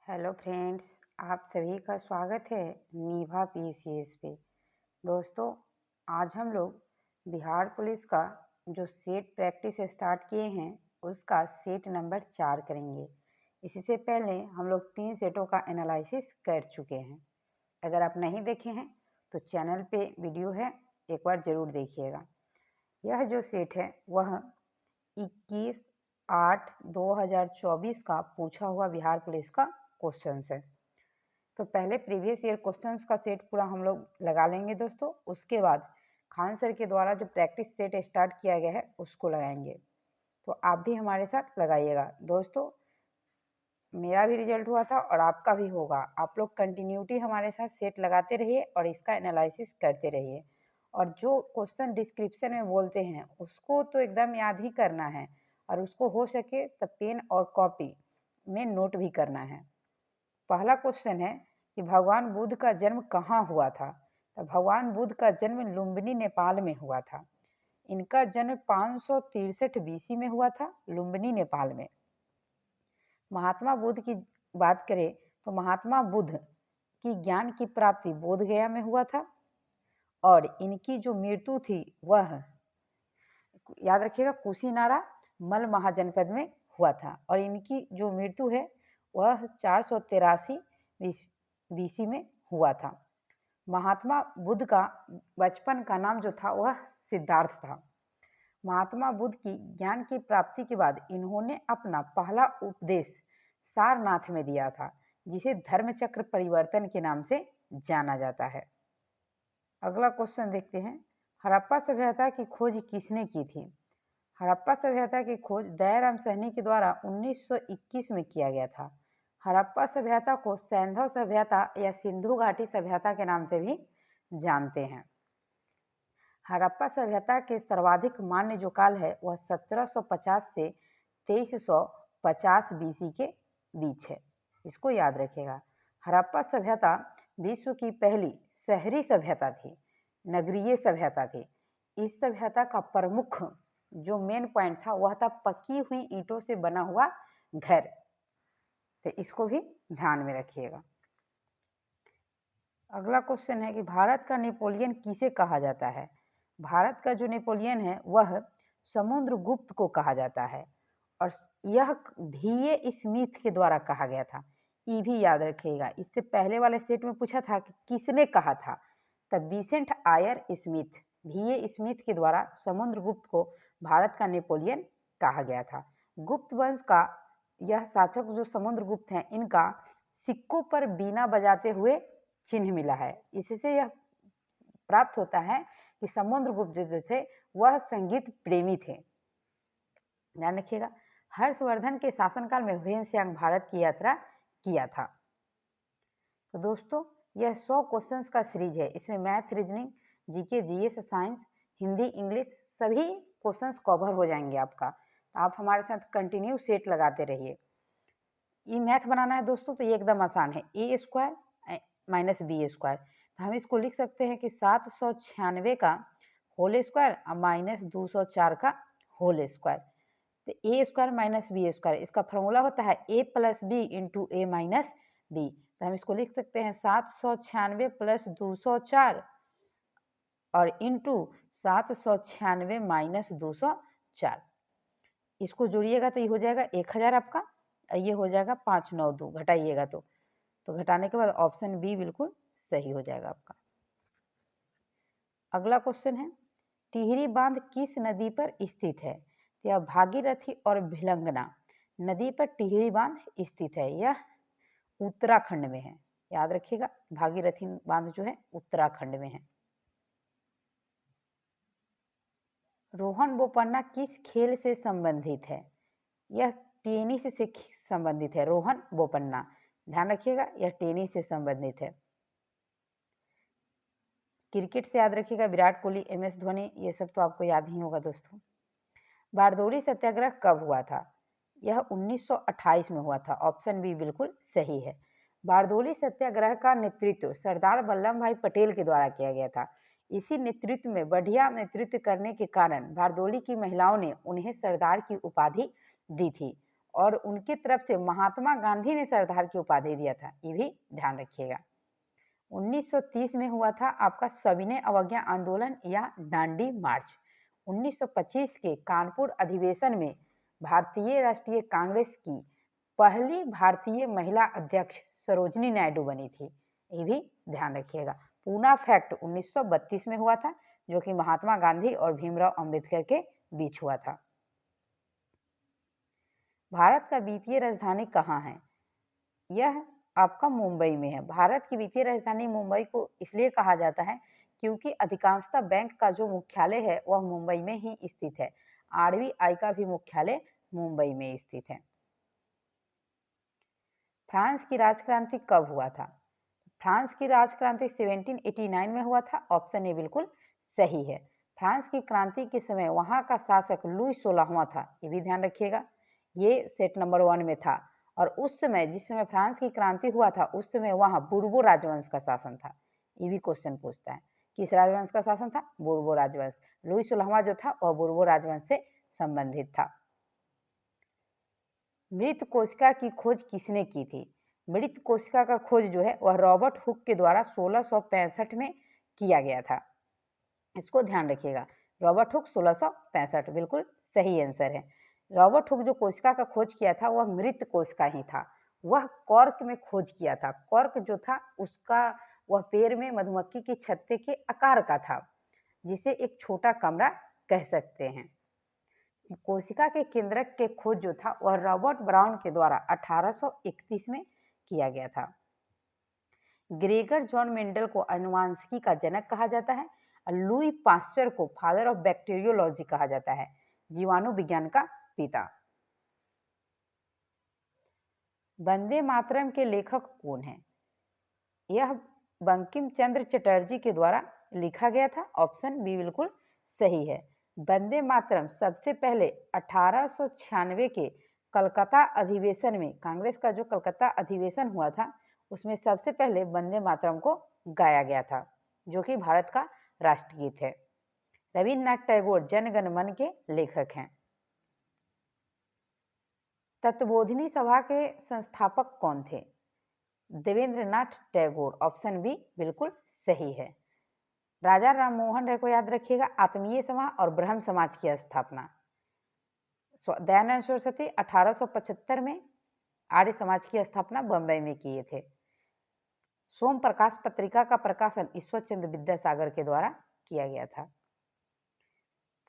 Hello friends, आप सभी का स्वागत है नीभा पीसीएस पे। दोस्तों, आज हम लोग बिहार पुलिस का जो सेट प्रैक्टिस स्टार्ट किए हैं उसका सेट नंबर 4 करेंगे। इससे पहले हम लोग 3 सेटों का एनालिसिस कर चुके हैं। अगर आप नहीं देखे हैं तो चैनल पे वीडियो है, एक बार ज़रूर देखिएगा। यह जो सेट है वह 21/8/2024 का पूछा हुआ बिहार पुलिस का क्वेश्चन है। तो पहले प्रीवियस ईयर क्वेश्चंस का सेट पूरा हम लोग लगा लेंगे दोस्तों। उसके बाद खान सर के द्वारा जो प्रैक्टिस सेट स्टार्ट किया गया है उसको लगाएंगे। तो आप भी हमारे साथ लगाइएगा दोस्तों। मेरा भी रिजल्ट हुआ था और आपका भी होगा। आप लोग कंटिन्यूटी हमारे साथ सेट लगाते रहिए और इसका एनालिसिस करते रहिए। और जो क्वेश्चन डिस्क्रिप्शन में बोलते हैं उसको तो एकदम याद ही करना है, और उसको हो सके तो पेन और कॉपी में नोट भी करना है। पहला क्वेश्चन है कि भगवान बुद्ध का जन्म कहाँ हुआ था। तो भगवान बुद्ध का जन्म लुम्बिनी नेपाल में हुआ था। इनका जन्म 563 बीसी में हुआ था लुम्बिनी नेपाल में। महात्मा बुद्ध की बात करें तो महात्मा बुद्ध की ज्ञान की प्राप्ति बोध गया में हुआ था, और इनकी जो मृत्यु थी वह याद रखिएगा कुशीनारा मल महाजनपद में हुआ था, और इनकी जो मृत्यु है वह 483 बीसी में हुआ था। महात्मा बुद्ध का बचपन का नाम जो था वह सिद्धार्थ था। महात्मा बुद्ध की ज्ञान की प्राप्ति के बाद इन्होंने अपना पहला उपदेश सारनाथ में दिया था, जिसे धर्मचक्र परिवर्तन के नाम से जाना जाता है। अगला क्वेश्चन देखते हैं, हड़प्पा सभ्यता की खोज किसने की थी। हड़प्पा सभ्यता की खोज दयाराम सहनी के द्वारा 1921 में किया गया था। हड़प्पा सभ्यता को सैंधव सभ्यता या सिंधु घाटी सभ्यता के नाम से भी जानते हैं। हड़प्पा सभ्यता के सर्वाधिक मान्य जो काल है वह 1750 से 2350 बीसी के बीच है। इसको याद रखिएगा। हड़प्पा सभ्यता विश्व की पहली शहरी सभ्यता थी, नगरीय सभ्यता थी। इस सभ्यता का प्रमुख जो मेन पॉइंट था वह था पकी हुई ईंटों से बना हुआ घर। तो इसको भी ध्यान में रखिएगा। अगला क्वेश्चन है कि भारत का नेपोलियन किसे कहा जाता है। भारत का जो नेपोलियन है वह समुद्रगुप्त को कहा जाता है, और यह VA स्मिथ के द्वारा कहा गया था। ये भी याद रखिएगा। इससे पहले वाले सेट में पूछा था कि किसने कहा था, तब विसेंट आयर स्मिथ VA स्मिथ के द्वारा समुद्रगुप्त को भारत का नेपोलियन कहा गया था। गुप्त वंश का यह शासक जो समुद्रगुप्त हैं, इनका सिक्कों पर बीना बजाते हुए चिन्ह मिला है। इससे यह प्राप्त होता है कि समुद्रगुप्त जो थे वह संगीत प्रेमी थे। ध्यान रखिएगा। हर्षवर्धन के शासनकाल में ह्वेनसांग भारत की यात्रा किया था। तो दोस्तों, यह 100 क्वेश्चंस का सीरीज है। इसमें math, reasoning, GK, GS, science, Hindi, English सभी क्वेश्चंस कवर हो जाएंगे आपका। तो आप हमारे साथ कंटिन्यू सेट लगाते रहिए। ये मैथ बनाना है दोस्तों तो ये एकदम आसान है। A² minus B²। तो हम इसको लिख सकते हैं कि 796 का होल स्क्वायर और माइनस 204 का होल स्क्वायर। तो A² माइनस B², इसका फॉर्मूला होता है A plus B into A minus B. तो हम इसको लिख सकते हैं 796 प्लस 204 और इंटू 796 माइनस 204। इसको जोड़िएगा तो ये हो जाएगा 1000 आपका, ये हो जाएगा 592, घटाइएगा तो घटाने के बाद ऑप्शन बी बिल्कुल सही हो जाएगा आपका। अगला क्वेश्चन है, टिहरी बांध किस नदी पर स्थित है। यह भागीरथी और भिलंगना नदी पर टिहरी बांध स्थित है। यह उत्तराखंड में है। याद रखिएगा, भागीरथी बांध जो है उत्तराखंड में है। रोहन बोपन्ना किस खेल से संबंधित है। यह टेनिस से संबंधित है। रोहन बोपन्ना, ध्यान रखिएगा, यह टेनिस से संबंधित है। क्रिकेट से याद रखिएगा विराट कोहली, MS धोनी, ये सब तो आपको याद ही होगा दोस्तों। बारदोली सत्याग्रह कब हुआ था। यह 1928 में हुआ था। ऑप्शन बी बिल्कुल सही है। बारदोली सत्याग्रह का नेतृत्व सरदार वल्लभ भाई पटेल के द्वारा किया गया था। इसी नेतृत्व में बढ़िया नेतृत्व करने के कारण बारदोली की महिलाओं ने उन्हें सरदार की उपाधि दी थी, और उनकी तरफ से महात्मा गांधी ने सरदार की उपाधि दिया था, ये भी ध्यान रखिएगा। 1930 में हुआ था आपका सविनय अवज्ञा आंदोलन या दांडी मार्च। 1925 के कानपुर अधिवेशन में भारतीय राष्ट्रीय कांग्रेस की पहली भारतीय महिला अध्यक्ष सरोजिनी नायडू बनी थी, ये भी ध्यान रखिएगा। पूना फैक्ट 1932 में हुआ था, जो कि महात्मा गांधी और भीमराव अंबेडकर के बीच हुआ था। भारत का वित्तीय राजधानी कहाँ है? यह आपका मुंबई में है। भारत की वित्तीय राजधानी मुंबई को इसलिए कहा जाता है क्योंकि अधिकांशतः बैंक का जो मुख्यालय है वह मुंबई में ही स्थित है। आरबीआई का भी मुख्यालय मुंबई में स्थित है। फ्रांस की राजक्रांति कब हुआ था? फ्रांस की राजक्रांति 1789 में हुआ था। ऑप्शन ए बिल्कुल सही है। फ्रांस की क्रांति के समय वहां का शासक लुई 16वां था, ये भी ध्यान रखिएगा। ये सेट नंबर 1 में था। और उस समय जिस समय फ्रांस की क्रांति हुआ था उस समय वहां बुर्बो राजवंश का शासन था। ये भी क्वेश्चन पूछता है, किस राजवंश का शासन था? बुर्बो राजवंश। लुई 16वां जो था वह बुर्बो राजवंश से संबंधित था। मृत कोशिका की खोज किसने की थी? मृत कोशिका का खोज जो है वह रॉबर्ट हुक के द्वारा 1665 में किया गया था। इसको ध्यान रखिएगा। रॉबर्ट हुक 1665 बिल्कुल सही आंसर है। रॉबर्ट हुक जो कोशिका का खोज किया था वह मृत कोशिका ही था। वह कॉर्क में खोज किया था। कॉर्क जो था उसका वह पेड़ में मधुमक्खी के छत्ते के आकार का था, जिसे एक छोटा कमरा कह सकते हैं। कोशिका के केंद्रक के खोज जो था वह रॉबर्ट ब्राउन के द्वारा 1831 में किया गया था। ग्रेगर जॉन मेंडल को आनुवांशिकी का जनक कहा जाता है। लुई पास्चर को फादर ऑफ बैक्टीरियोलॉजी कहा जाता है, जीवाणु विज्ञान का पिता। वंदे मातरम के लेखक कौन है? यह बंकिम चंद्र चटर्जी के द्वारा लिखा गया था। ऑप्शन बी बिल्कुल सही है। वंदे मातरम सबसे पहले 1896 के कलकत्ता अधिवेशन में, कांग्रेस का जो कलकत्ता अधिवेशन हुआ था उसमें सबसे पहले वंदे मातरम को गाया गया था, जो कि भारत का राष्ट्रगीत है। रविन्द्रनाथ टैगोर जन गण मन के लेखक हैं। तत्वबोधिनी सभा के संस्थापक कौन थे? देवेंद्रनाथ टैगोर। ऑप्शन बी बिल्कुल सही है। राजा राममोहन राय को याद रखिएगा। आत्मीय समाज और ब्रह्म समाज की स्थापना। दयानंद सरस्वती 1875 में आर्य समाज की स्थापना बंबई में किए थे। सोम प्रकाश पत्रिका का प्रकाशन ईश्वर चंद्र विद्यासागर के द्वारा किया गया था।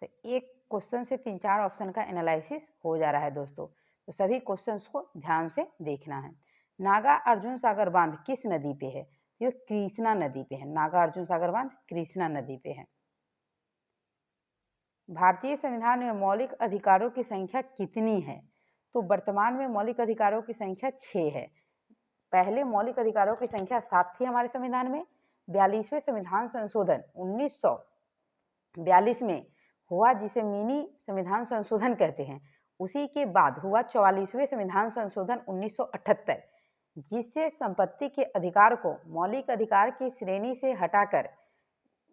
तो एक क्वेश्चन से 3-4 ऑप्शन का एनालिसिस हो जा रहा है दोस्तों, तो सभी क्वेश्चंस को ध्यान से देखना है। नागा अर्जुन सागर बांध किस नदी पे है? ये कृष्णा नदी पे है। नागा अर्जुन सागर बांध कृष्णा नदी पे है। भारतीय संविधान में मौलिक अधिकारों की संख्या कितनी है? तो वर्तमान में मौलिक अधिकारों की संख्या 6 है। पहले मौलिक अधिकारों की संख्या 7 थी हमारे संविधान में। 42वें संविधान संशोधन 1942 में हुआ, जिसे मिनी संविधान संशोधन कहते हैं। उसी के बाद हुआ 44वें संविधान संशोधन 1978, जिससे संपत्ति के अधिकार को मौलिक अधिकार की श्रेणी से हटाकर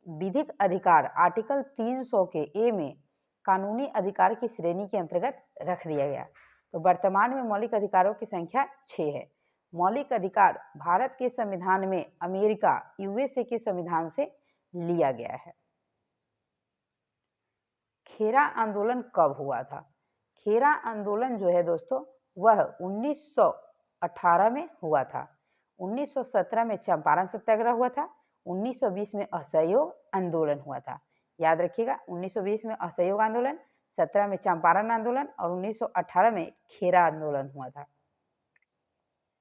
विधिक अधिकार आर्टिकल 300 के ए में कानूनी अधिकार की श्रेणी के अंतर्गत रख दिया गया। तो वर्तमान में मौलिक अधिकारों की संख्या 6 है। मौलिक अधिकार भारत के संविधान में अमेरिका यूएसए के संविधान से लिया गया है। खेरा आंदोलन कब हुआ था? खेरा आंदोलन जो है दोस्तों वह 1918 में हुआ था। 1917 में चंपारण सत्याग्रह हुआ था। 1920 में असहयोग आंदोलन हुआ था। याद रखिएगा, 1920 में असहयोग आंदोलन, 17 में चंपारण आंदोलन और 1918 में खेरा आंदोलन हुआ था।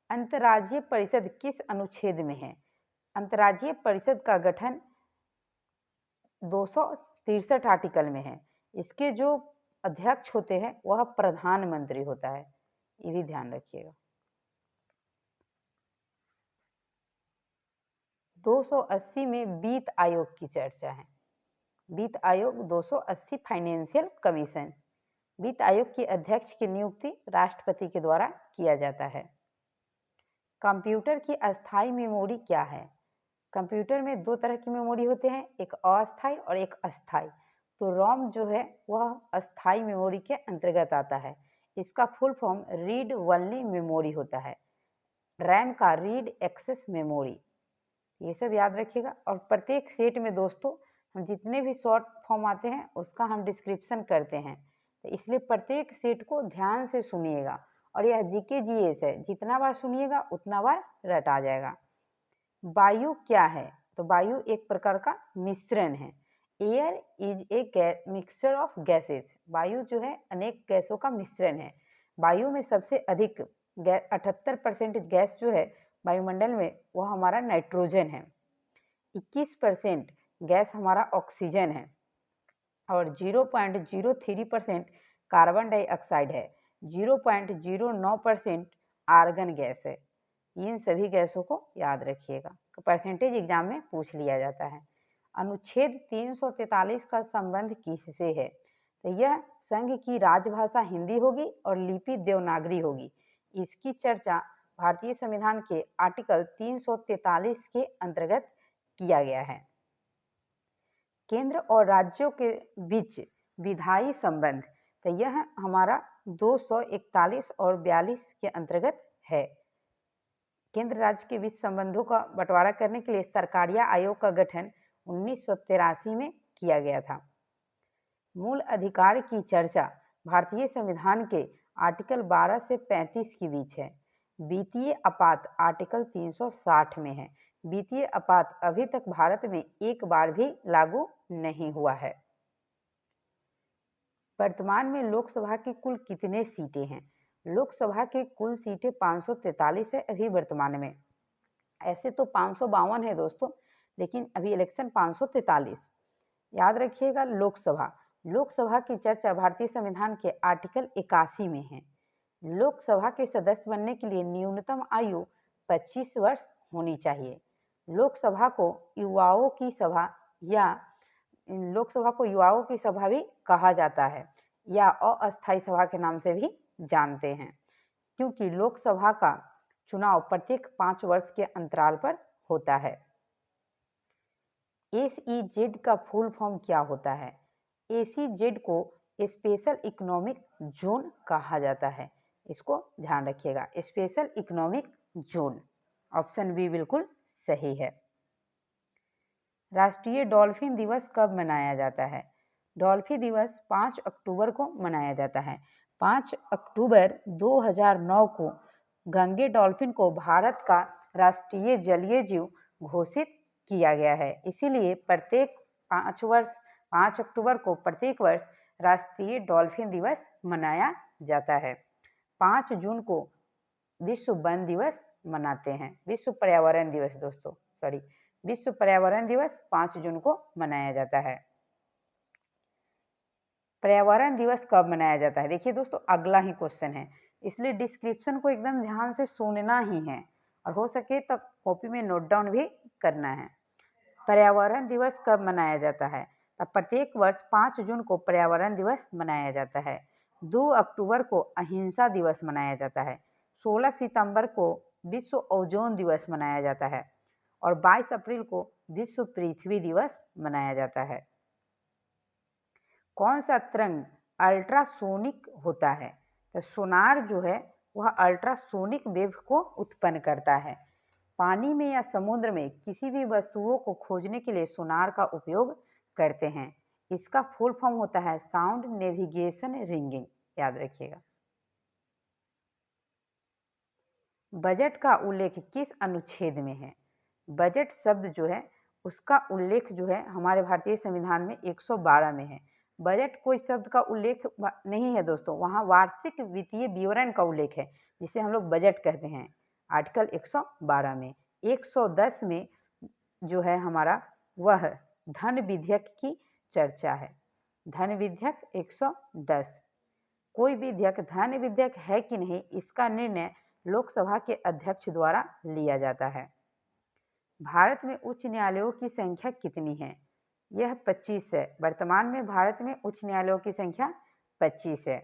अंतर्राज्यीय परिषद किस अनुच्छेद में है? अंतर्राज्यीय परिषद का गठन 263 आर्टिकल में है। इसके जो अध्यक्ष होते हैं वह प्रधानमंत्री होता है, ये भी ध्यान रखिएगा। 280 में वित्त आयोग की चर्चा है। वित्त आयोग 280 फाइनेंशियल कमीशन। वित्त आयोग के अध्यक्ष की नियुक्ति राष्ट्रपति के द्वारा किया जाता है। कंप्यूटर की अस्थायी मेमोरी क्या है? कंप्यूटर में 2 तरह की मेमोरी होते हैं, एक अस्थायी और एक अस्थायी। तो रोम जो है वह अस्थायी मेमोरी के अंतर्गत आता है। इसका full form read only memory होता है। रैम का रीड एक्सेस मेमोरी, ये सब याद रखिएगा। और प्रत्येक सेट में दोस्तों हम जितने भी शॉर्ट फॉर्म आते हैं उसका हम डिस्क्रिप्शन करते हैं, तो इसलिए प्रत्येक सेट को ध्यान से सुनिएगा। और यह जीके जीएस है, जितना बार सुनिएगा उतना बार रट आ जाएगा। वायु क्या है? तो वायु एक प्रकार का मिश्रण है। Air is a mixture of gases. वायु जो है अनेक गैसों का मिश्रण है। वायु में सबसे अधिक 78% गैस जो है वायुमंडल में वो हमारा नाइट्रोजन है। 21% गैस हमारा ऑक्सीजन है और 0.03% कार्बन डाइऑक्साइड है। 0.09% आर्गन गैस है। इन सभी गैसों को याद रखिएगा, परसेंटेज एग्जाम में पूछ लिया जाता है। अनुच्छेद 343 का संबंध किससे है? तो यह संघ की राजभाषा हिंदी होगी और लिपि देवनागरी होगी। इसकी चर्चा भारतीय संविधान के आर्टिकल 343 के अंतर्गत किया गया है। केंद्र और राज्यों के बीच विधायी संबंध, तो यह हमारा 241 और 42 के अंतर्गत है। केंद्र राज्य के बीच संबंधों का बंटवारा करने के लिए सरकारिया आयोग का गठन 1983 में किया गया था। मूल अधिकार की चर्चा भारतीय संविधान के आर्टिकल 12 से 35 के बीच है। वित्तीय आपात आर्टिकल 360 में है। वित्तीय आपात अभी तक भारत में एक बार भी लागू नहीं हुआ है। वर्तमान में लोकसभा की कुल कितने सीटें हैं? लोकसभा की कुल सीटें 543 है अभी वर्तमान में। ऐसे तो 552 है दोस्तों, लेकिन अभी इलेक्शन 543। याद रखिएगा लोकसभा की चर्चा भारतीय संविधान के आर्टिकल 81 में है। लोकसभा के सदस्य बनने के लिए न्यूनतम आयु 25 वर्ष होनी चाहिए। लोकसभा को युवाओं की सभा या लोकसभा को युवाओं की सभा भी कहा जाता है या अस्थायी सभा के नाम से भी जानते हैं, क्योंकि लोकसभा का चुनाव प्रत्येक 5 वर्ष के अंतराल पर होता है। SEZ का फुल फॉर्म क्या होता है? SEZ को स्पेशल इकोनॉमिक जोन कहा जाता है। इसको ध्यान रखिएगा, special economic zone. Option B बिल्कुल सही है। राष्ट्रीय डॉल्फिन दिवस कब मनाया जाता है? डॉल्फिन दिवस 5 अक्टूबर को मनाया जाता है। 5 अक्टूबर 2009 को गंगे डॉल्फिन को भारत का राष्ट्रीय जलीय जीव घोषित किया गया है। इसीलिए प्रत्येक 5 अक्टूबर को प्रत्येक वर्ष राष्ट्रीय डॉल्फिन दिवस मनाया जाता है। 5 जून को विश्व वन दिवस मनाते हैं। विश्व पर्यावरण दिवस दोस्तों, विश्व पर्यावरण दिवस 5 जून को मनाया जाता है। पर्यावरण दिवस कब मनाया जाता है? देखिए दोस्तों, अगला ही क्वेश्चन है, इसलिए डिस्क्रिप्शन को एकदम ध्यान से सुनना ही है और हो सके तो कॉपी में नोट डाउन भी करना है। पर्यावरण दिवस कब मनाया जाता है? तो प्रत्येक वर्ष 5 जून को पर्यावरण दिवस मनाया जाता है। 2 अक्टूबर को अहिंसा दिवस मनाया जाता है। 16 सितंबर को विश्व ओजोन दिवस मनाया जाता है और 22 अप्रैल को विश्व पृथ्वी दिवस मनाया जाता है। कौन सा तरंग अल्ट्रासोनिक होता है? तो सोनार जो है वह अल्ट्रासोनिक वेव को उत्पन्न करता है। पानी में या समुद्र में किसी भी वस्तुओं को खोजने के लिए सोनार का उपयोग करते हैं। इसका फुल फॉर्म होता है साउंड नेविगेशन रिंगिंग, याद रखिएगा। बजट का उल्लेख किस अनुच्छेद में है? बजट शब्द जो है उसका उल्लेख जो है हमारे भारतीय संविधान में 112 में है। बजट कोई शब्द का उल्लेख नहीं है दोस्तों, वहाँ वार्षिक वित्तीय विवरण का उल्लेख है जिसे हम लोग बजट कहते हैं। आर्टिकल 112 में 110 में जो है हमारा वह धन विधेयक की चर्चा है। धन विधेयक 110। कोई विधेयक धन विधेयक है कि नहीं, इसका निर्णय लोकसभा के अध्यक्ष द्वारा लिया जाता है। भारत में उच्च न्यायालयों की संख्या कितनी है? यह 25 है। वर्तमान में भारत में उच्च न्यायालयों की संख्या 25 है।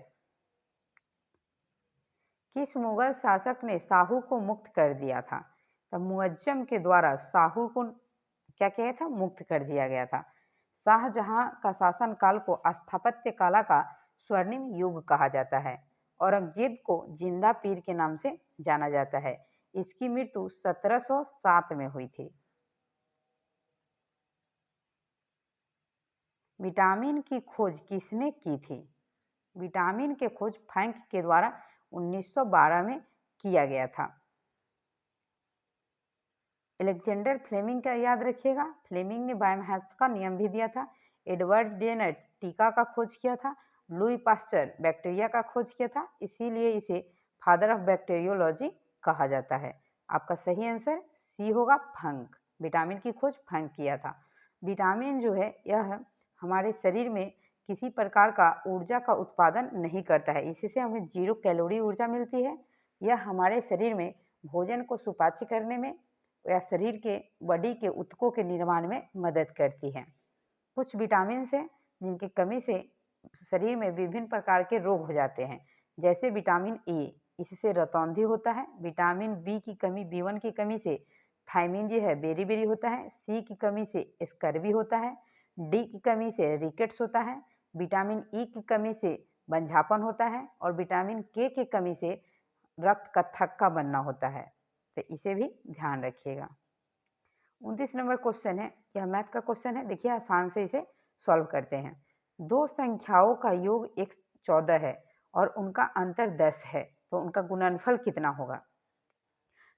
किस मुगल शासक ने साहू को मुक्त कर दिया था? तो मुअज्जम के द्वारा साहू को क्या किया था? मुक्त कर दिया गया था। शाहजहां का शासनकाल को स्थापत्य कला का स्वर्णिम युग कहा जाता है। औरंगजेब को जिंदा पीर के नाम से जाना जाता है। इसकी मृत्यु 1707 में हुई थी। विटामिन की खोज किसने की थी? विटामिन के खोज फ्रैंक के द्वारा 1912 में किया गया था। अलेक्जेंडर फ्लेमिंग का याद रखिएगा, फ्लेमिंग ने बायोमैथ्स का नियम भी दिया था। एडवर्ड जेनर टीका का खोज किया था। लुई पास्चर बैक्टीरिया का खोज किया था, इसीलिए इसे फादर ऑफ बैक्टीरियोलॉजी कहा जाता है। आपका सही आंसर सी होगा, फंक। विटामिन की खोज फंक किया था। विटामिन जो है यह हमारे शरीर में किसी प्रकार का ऊर्जा का उत्पादन नहीं करता है, इससे हमें 0 कैलोरी ऊर्जा मिलती है। यह हमारे शरीर में भोजन को सुपाच्य करने में या शरीर के बॉडी के ऊतकों के निर्माण में मदद करती है। कुछ विटामिन हैं जिनकी कमी से शरीर में विभिन्न प्रकार के रोग हो जाते हैं, जैसे विटामिन ए, इससे रतौंधी होता है। विटामिन बी की कमी, B1 की कमी से थायमिन जो है बेरी होता है। सी की कमी से स्कर्वी होता है। डी की कमी से रिकेट्स होता है। विटामिन ई की कमी से बंझापन होता है और विटामिन के की कमी से रक्त का थक्का बनना होता है। तो इसे भी ध्यान रखिएगा। 29 नंबर क्वेश्चन है, यह मैथ का क्वेश्चन है। देखिए आसान से इसे सॉल्व करते हैं। दो संख्याओं का योग 14 है और उनका अंतर 10 है, तो उनका गुणनफल कितना होगा?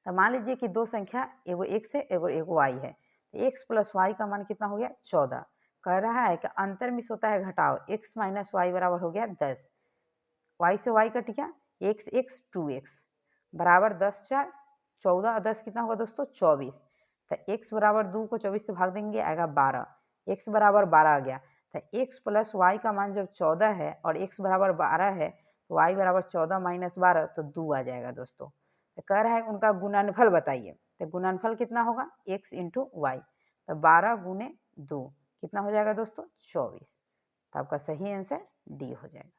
तो मान लीजिए कि दो संख्या एगो x है एगो y है, तो x प्लस वाई का मान कितना हो गया? 14। कह रहा है कि अंतर मिस होता है घटाओ, x माइनस वाई बराबर हो गया 10। y से y कट गया, x 2x बराबर 10 4 14 और 10 कितना होगा दोस्तों? 24। तो x बराबर 2 को 24 से भाग देंगे, आएगा 12। x बराबर 12 आ गया। तो x प्लस वाई का मान जब 14 है और x बराबर 12 है, तो y बराबर 14 माइनस 12 तो 2 आ जाएगा दोस्तों। तो कह रहा है उनका गुणनफल बताइए। तो गुणनफल कितना होगा? x into Y. तो 12 गुने 2 कितना हो जाएगा दोस्तों? 24। तो आपका सही आंसर डी हो जाएगा।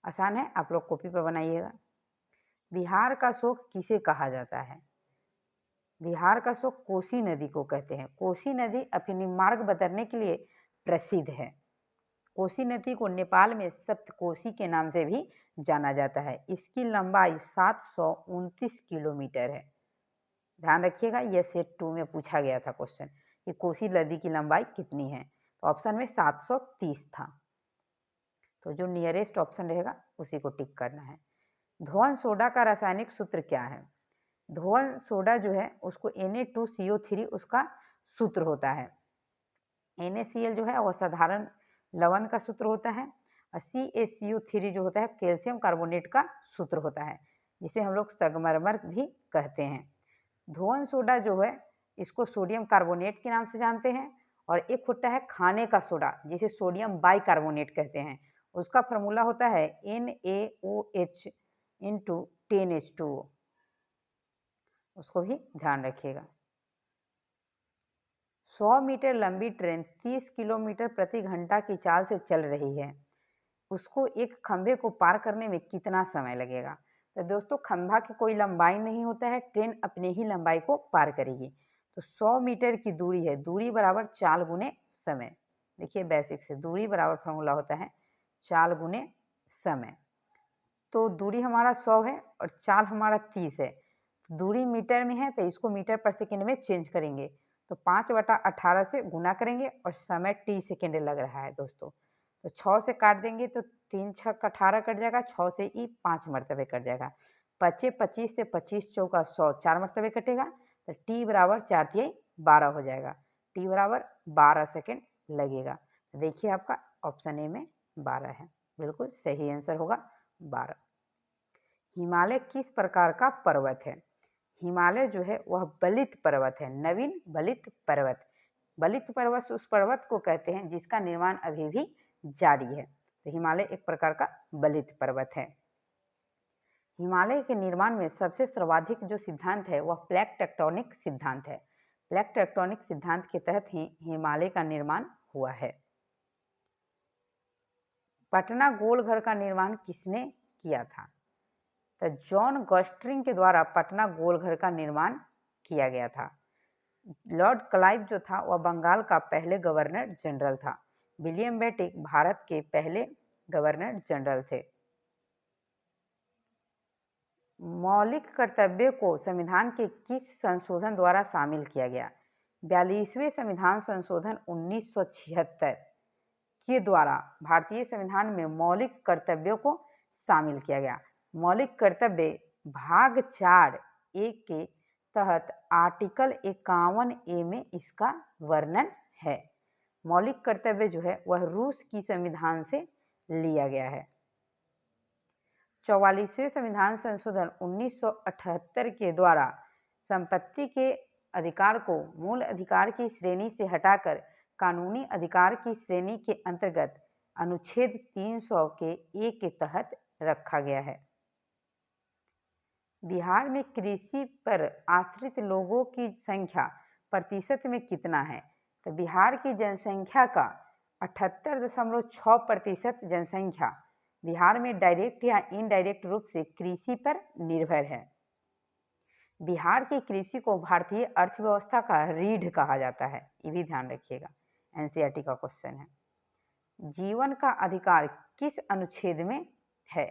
आसान है, आप लोग कॉपी पर बनाइएगा। बिहार का शोक किसे कहा जाता है? बिहार का शोक कोसी नदी को कहते हैं। कोसी नदी अपनी मार्ग बदलने के लिए प्रसिद्ध है। कोसी नदी को नेपाल में सप्तकोसी के नाम से भी जाना जाता है। इसकी लंबाई 729 किलोमीटर है। ध्यान रखिएगा, यह सेट 2 में पूछा गया था क्वेश्चन कि कोसी नदी की लंबाई कितनी है, तो ऑप्शन में 730 था। तो जो नियरेस्ट ऑप्शन रहेगा उसी को टिक करना है। धोवन सोडा का रासायनिक सूत्र क्या है? धोवन सोडा जो है उसको Na2CO3 उसका सूत्र होता है। NaCl जो है वह साधारण लवण का सूत्र होता है और CaCO3 जो होता है कैल्शियम कार्बोनेट का सूत्र होता है, जिसे हम लोग संगमरमर भी कहते हैं। धोवन सोडा जो है इसको सोडियम कार्बोनेट के नाम से जानते हैं, और एक होता है खाने का सोडा जिसे सोडियम बाइकार्बोनेट कहते हैं। उसका फार्मूला होता है NaOH इंटू 10H2O। उसको भी ध्यान रखिएगा। 100 मीटर लंबी ट्रेन 30 किलोमीटर प्रति घंटा की चाल से चल रही है, उसको एक खंभे को पार करने में कितना समय लगेगा? तो दोस्तों खंभा की कोई लंबाई नहीं होता है, ट्रेन अपने ही लंबाई को पार करेगी। तो 100 मीटर की दूरी है, दूरी बराबर चाल गुने समय। देखिए बेसिक से दूरी बराबर फॉर्मूला होता है चाल गुने समय। तो दूरी हमारा 100 है और चाल हमारा 30 है। दूरी मीटर में है तो इसको मीटर पर सेकेंड में चेंज करेंगे, तो 5/18 से गुना करेंगे और समय t सेकेंड लग रहा है दोस्तों। तो 6 से काट देंगे तो 3 छक 18 कट जाएगा, 6 से ई 5 मरतबे कट जाएगा। 25 25 से 25 चौका 100 4 मरतबे कटेगा, तो t बराबर 4 तिहाई 12 हो जाएगा। t बराबर 12 सेकेंड लगेगा। देखिए आपका ऑप्शन ए में 12 है, बिल्कुल सही आंसर होगा 12। हिमालय किस प्रकार का पर्वत है? हिमालय जो है वह बलित पर्वत है, नवीन बलित पर्वत। बलित पर्वत उस पर्वत को कहते हैं जिसका निर्माण अभी भी जारी है। तो हिमालय एक प्रकार का बलित पर्वत है। हिमालय के निर्माण में सबसे सर्वाधिक जो सिद्धांत है वह प्लेट टेक्टोनिक सिद्धांत है। प्लेट टेक्टोनिक सिद्धांत के तहत ही हिमालय का निर्माण हुआ है। पटना गोलघर का निर्माण किसने किया था? तो जॉन गॉस्ट्रिंग के द्वारा पटना गोलघर का निर्माण किया गया था। लॉर्ड क्लाइव जो था वह बंगाल का पहले गवर्नर जनरल था। विलियम बेंटिक भारत के पहले गवर्नर जनरल थे। मौलिक कर्तव्य को संविधान के किस संशोधन द्वारा शामिल किया गया? 42वें संविधान संशोधन 1976 के द्वारा भारतीय संविधान में मौलिक कर्तव्यों को शामिल किया गया। मौलिक कर्तव्य भाग 4(a) के तहत आर्टिकल 51(a) में इसका वर्णन है। मौलिक कर्तव्य जो है वह रूस की संविधान से लिया गया है। 44वें संविधान संशोधन 1978 के द्वारा संपत्ति के अधिकार को मूल अधिकार की श्रेणी से हटाकर कानूनी अधिकार की श्रेणी के अंतर्गत अनुच्छेद 300 के ए के तहत रखा गया है। बिहार में कृषि पर आश्रित लोगों की संख्या प्रतिशत में कितना है? तो बिहार की जनसंख्या का 78.6% जनसंख्या बिहार में डायरेक्ट या इनडायरेक्ट रूप से कृषि पर निर्भर है। बिहार की कृषि को भारतीय अर्थव्यवस्था का रीढ़ कहा जाता है, ये भी ध्यान रखिएगा, एनसीईआरटी का क्वेश्चन है। जीवन का अधिकार किस अनुच्छेद में है?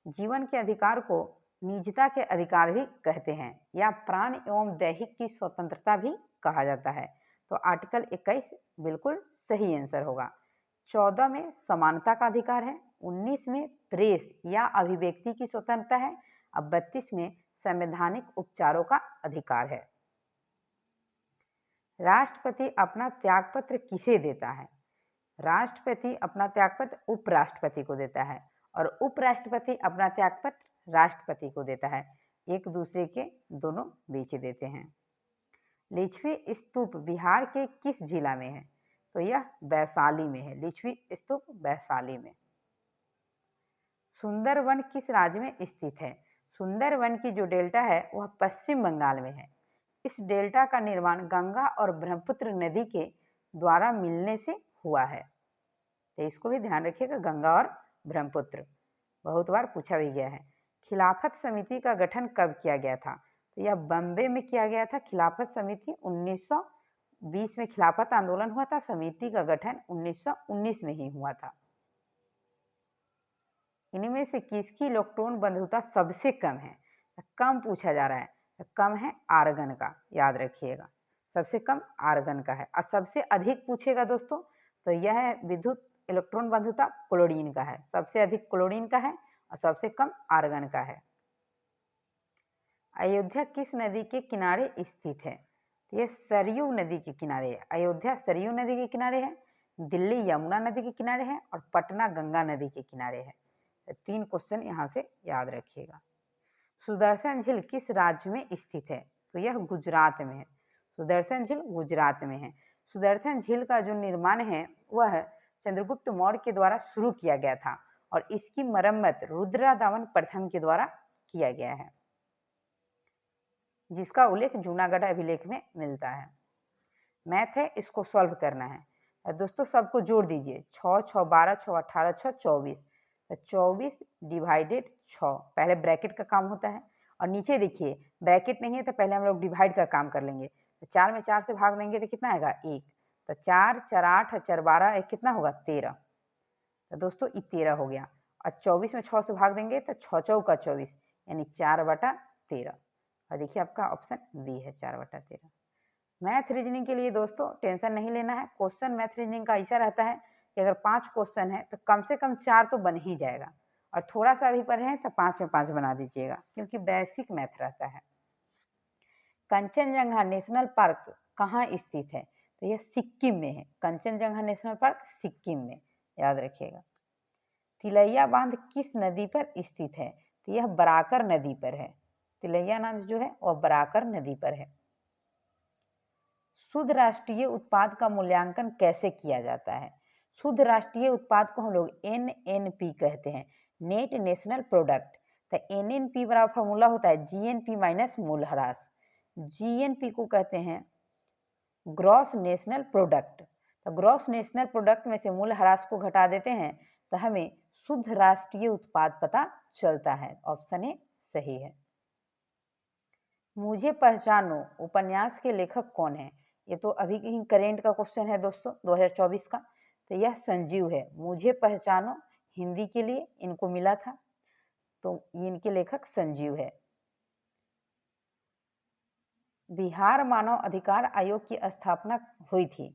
जीवन के अधिकार को निजता के अधिकार भी कहते हैं या प्राण एवं दैहिक की स्वतंत्रता भी कहा जाता है। तो आर्टिकल 21 बिल्कुल सही आंसर होगा। 14 में समानता का अधिकार है, 19 में प्रेस या अभिव्यक्ति की स्वतंत्रता है, अब 32 में संवैधानिक उपचारों का अधिकार है। राष्ट्रपति अपना त्यागपत्र किसे देता है? राष्ट्रपति अपना त्यागपत्र उपराष्ट्रपति को देता है और उपराष्ट्रपति अपना त्यागपत्र राष्ट्रपति को देता है, एक दूसरे के दोनों बीच देते हैं। लिच्छवी स्तूप बिहार के किस जिला में है? तो यह वैशाली में है। लिच्छवी स्तूप वैशाली में। सुंदरवन किस राज्य में स्थित है? सुंदरवन की जो डेल्टा है वह पश्चिम बंगाल में है। इस डेल्टा का निर्माण गंगा और ब्रह्मपुत्र नदी के द्वारा मिलने से हुआ है, तो इसको भी ध्यान रखिएगा, गंगा और ब्रह्मपुत्र बहुत बार पूछा भी गया है। खिलाफत समिति का गठन कब किया गया था? तो यह बम्बे में किया गया था। खिलाफत समिति 1920 में खिलाफत आंदोलन हुआ था, समिति का गठन 1919 में ही हुआ था। इनमें से किसकी इलेक्ट्रॉन बंधुता सबसे कम है? कम पूछा जा रहा है, तो कम है आर्गन का, याद रखिएगा, सबसे कम आर्गन का है। और सबसे अधिक पूछेगा दोस्तों तो यह है विद्युत इलेक्ट्रॉन बंधुता क्लोरीन का है, सबसे अधिक क्लोरीन का है और सबसे कम आर्गन का है। अयोध्या किस नदी के किनारे स्थित है? तो यह सरयू नदी के किनारे है। अयोध्या सरयू नदी के किनारे है, दिल्ली यमुना नदी के किनारे है और पटना गंगा नदी के किनारे है। तो 3 क्वेश्चन यहाँ से याद रखिएगा। सुदर्शन झील किस राज्य में स्थित है? तो यह गुजरात में है। सुदर्शन झील गुजरात में है। सुदर्शन झील का जो निर्माण है वह चंद्रगुप्त मौर्य के द्वारा शुरू किया गया था और इसकी मरम्मत रुद्रदामन प्रथम के द्वारा किया गया है, जिसका उल्लेख जूनागढ़ अभिलेख में मिलता है। मैथ है, इसको सॉल्व करना है। दोस्तों सबको जोड़ दीजिए, 6 6 12 6 18 6 24, 24 डिवाइडेड 6, पहले ब्रैकेट का काम होता है और नीचे देखिए ब्रैकेट नहीं है तो पहले हम लोग डिवाइड का काम कर लेंगे। तो 4 में 4 से भाग देंगे तो कितना आएगा? 1। तो 4 4 8 4 12 कितना होगा? 13। तो दोस्तों ये 13 हो गया और 24 में 6 से भाग देंगे तो 6 चौका 24 यानी 4/13। और देखिए आपका ऑप्शन बी है 4/13। मैथ रीजनिंग के लिए दोस्तों टेंशन नहीं लेना है। क्वेश्चन मैथ रीजनिंग का ऐसा रहता है कि अगर 5 क्वेश्चन है तो कम से कम 4 तो बन ही जाएगा और थोड़ा सा भी पढ़े हैं तो 5 में 5 बना दीजिएगा, क्योंकि बेसिक मैथ रहता है। कंचनजंगा नेशनल पार्क कहाँ स्थित है? तो यह सिक्किम में है। कंचनजंगा नेशनल पार्क सिक्किम में, याद रखिएगा। तिलैया बांध किस नदी पर स्थित है? तो यह बराकर नदी पर है। तिलैया बांध जो है वह बराकर नदी पर है। शुद्ध राष्ट्रीय उत्पाद का मूल्यांकन कैसे किया जाता है? शुद्ध राष्ट्रीय उत्पाद को हम लोग NNP कहते हैं, नेट नेशनल प्रोडक्ट। तो NNP बराबर फॉर्मूला होता है GNP माइनस मूल्यह्रास। GNP को कहते हैं ग्रॉस नेशनल प्रोडक्ट। तो ग्रॉस नेशनल प्रोडक्ट में से मूल्यह्रास को घटा देते हैं तो हमें शुद्ध राष्ट्रीय उत्पाद पता चलता है। ऑप्शन ए सही है। मुझे पहचानो उपन्यास के लेखक कौन है? ये तो अभी ही करेंट का क्वेश्चन है दोस्तों 2024 का। तो यह संजीव है। मुझे पहचानो हिंदी के लिए इनको मिला था। तो ये इनके लेखक संजीव है। बिहार मानव अधिकार आयोग की स्थापना हुई थी,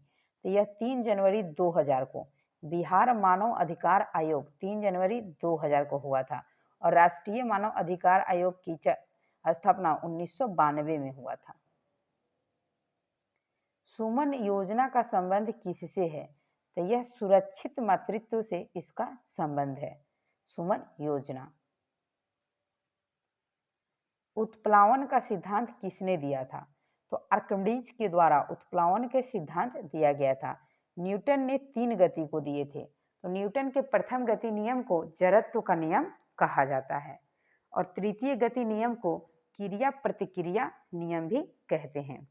तो यह 3 जनवरी 2000 को बिहार मानव अधिकार आयोग 3 जनवरी 2000 को हुआ था और राष्ट्रीय मानव अधिकार आयोग की स्थापना 1992 में हुआ था। सुमन योजना का संबंध किससे है? तो यह सुरक्षित मातृत्व से इसका संबंध है। सुमन योजना। उत्प्लावन का सिद्धांत किसने दिया था? तो आर्किमिडीज के द्वारा उत्प्लावन के सिद्धांत दिया गया था। न्यूटन ने 3 गति को दिए थे, तो न्यूटन के प्रथम गति नियम को जड़त्व का नियम कहा जाता है और तृतीय गति नियम को क्रिया प्रतिक्रिया नियम भी कहते हैं।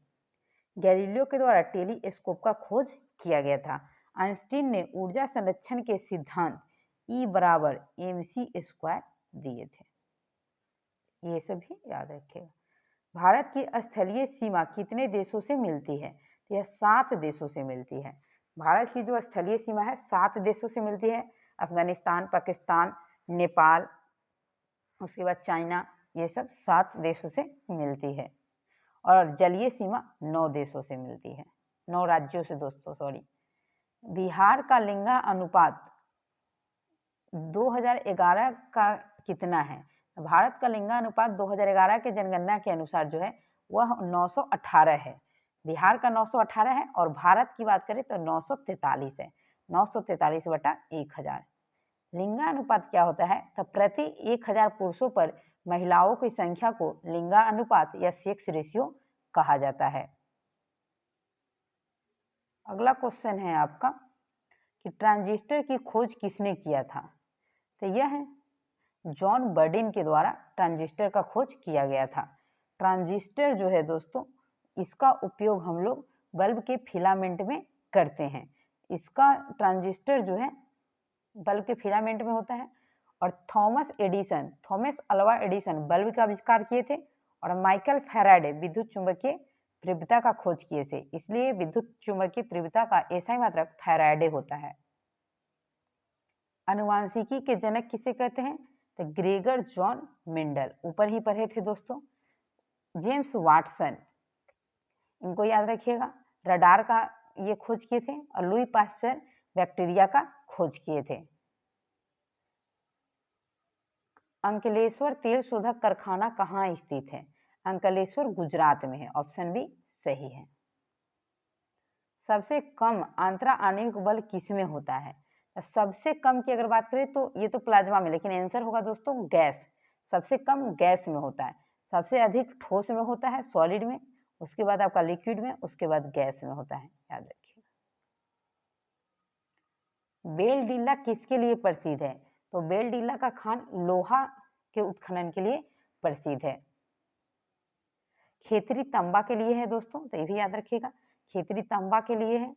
गैलीलियो के द्वारा टेलीस्कोप का खोज किया गया था। आइंस्टीन ने ऊर्जा संरक्षण के सिद्धांत E बराबर mc² दिए थे। ये सभी याद रखिएगा। भारत की स्थलीय सीमा कितने देशों से मिलती है? तो यह 7 देशों से मिलती है। भारत की जो स्थलीय सीमा है 7 देशों से मिलती है। अफगानिस्तान, पाकिस्तान, नेपाल, उसके बाद चाइना, ये सब 7 देशों से मिलती है। और जलीय सीमा 9 देशों से मिलती है, 9 राज्यों से दोस्तों, सॉरी। बिहार का लिंगानुपात 2011 का कितना है? भारत का लिंगानुपात 2011 के जनगणना के अनुसार जो है वह 918 है। बिहार का 918 है और भारत की बात करें तो 943 है। 943/1000। लिंगानुपात क्या होता है? तो प्रति 1000 पुरुषों पर महिलाओं की संख्या को लिंगानुपात या सेक्स रेशियो कहा जाता है। अगला क्वेश्चन है आपका कि ट्रांजिस्टर की खोज किसने किया था? तो यह है जॉन बर्डिन के द्वारा ट्रांजिस्टर का खोज किया गया था। ट्रांजिस्टर जो है दोस्तों, इसका उपयोग हम लोग बल्ब के फिलामेंट में करते हैं। इसका ट्रांजिस्टर जो है बल्ब के फिलामेंट में होता है। और थॉमस अल्वा एडिसन बल्ब का आविष्कार किए थे और माइकल फैराडे विद्युत चुंबकीय तीव्रता का खोज किए थे। इसलिए विद्युत चुंबकीय तीव्रता का ऐसा ही मात्रक फैराडे होता है। आनुवांशिकी के जनक किसे कहते हैं? तो ग्रेगर जॉन मेंडल, ऊपर ही पढ़े थे दोस्तों। जेम्स वाटसन, इनको याद रखिएगा, रडार का ये खोज किए थे। और लुई पास्चर बैक्टीरिया का खोज किए थे। अंकलेश्वर तेल शोधक कारखाना कहाँ स्थित है? अंकलेश्वर गुजरात में है। ऑप्शन बी सही है। सबसे कम आंतरा आणविक बल किसमें होता है? सबसे कम की अगर बात करें तो ये तो प्लाज्मा में, लेकिन आंसर होगा दोस्तों गैस। सबसे कम गैस में होता है। सबसे अधिक ठोस में होता है, सॉलिड में, उसके बाद आपका लिक्विड में, उसके बाद गैस में होता है, याद रखिए। बेलडीला किसके लिए प्रसिद्ध है? तो बेलडीला का खान लोहा के उत्खनन के लिए प्रसिद्ध है। खेतरी तांबा के लिए है दोस्तों, तो ये भी याद रखिएगा, खेतरी तांबा के लिए है।